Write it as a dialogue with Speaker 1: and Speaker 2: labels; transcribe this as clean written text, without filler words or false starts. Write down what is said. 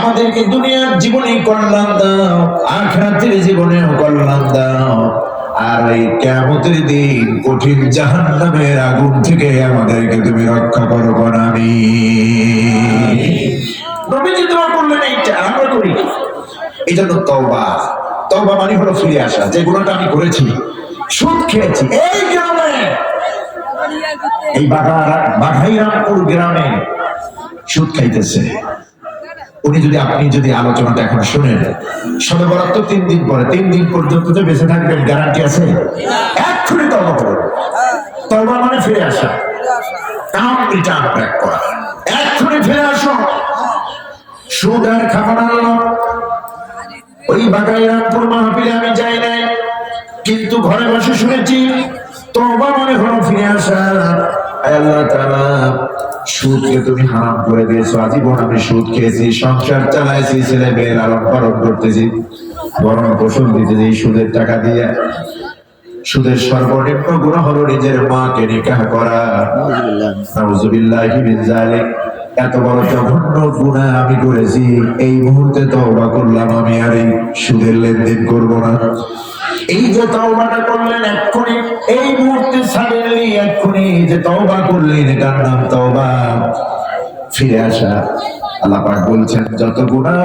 Speaker 1: আমাদেরকে দুনিয়ার জীবনে কল্যাণ দাও, আখিরাতের জীবনেও কল্যাণ দাও, আর এই কিয়ামতের দিন কঠিন জাহান্নামের আগুন থেকে আমাদেরকে তুমি রক্ষা করো। আমিন। নবীজি দোয়া করলেন, এইটা আমরা করি। এই জন্য তওবা, তওবা মানে হলো ফিরে আসা। যে গুনাহটা আমি করেছি, সুদ খেয়েছি, এই গ্রামে, এই বাঘাইরামপুর গ্রামে সুদ খাইতেছে উনি, যদি আপনি যদি আলোচনাটা এখন শুনেন, শবে বরাত তো 3 দিন পরে, 3 দিন পর্যন্ত যে বেঁচে থাকবেন গ্যারান্টি আছে? এক্ষুনি তওবা করুন। তওবা মানে ফিরে আসা, কাম রিটার্ন ব্যাক করা। এক্ষুনি ফিরে আসো, সুদ আর খাবো না। ওই বাঘাইরামপুর মাহফিলে আমি যাই নাই, কিন্তু ঘরে বসে শুনেছি তওবা মানে হলো ফিরে আসা। আল্লাহ তাআলা সুদকে তুমি হারাম করে দিয়েছো। আজীবন আমি সুদ খেয়েছি, সংসার চালাইছি, ছেলে মেয়ের লালন পালন করতেছি, ভরণ পোষণ দিতেছি সুদের টাকা দিয়ে। সুদের সর্বনিম্ন গুনাহ হলো নিজের মাকে নিকাহ করা। নাউযুবিল্লাহি মিন যালিক। এত বড় জঘন্য গুনাহ আমি করেছি, এই মুহূর্তে তওবা করলাম, আমি আর এই সুদের লেনদেন করব না। এই যে তওবাটা করলেন এক্ষুনি, এই মুহূর্তে সাডেনলি এক্ষুনি যে তওবা করলেন, এটার নাম তওবা, ফিরে আসা। আল্লাহ পাক বলছেন যত গুনাহ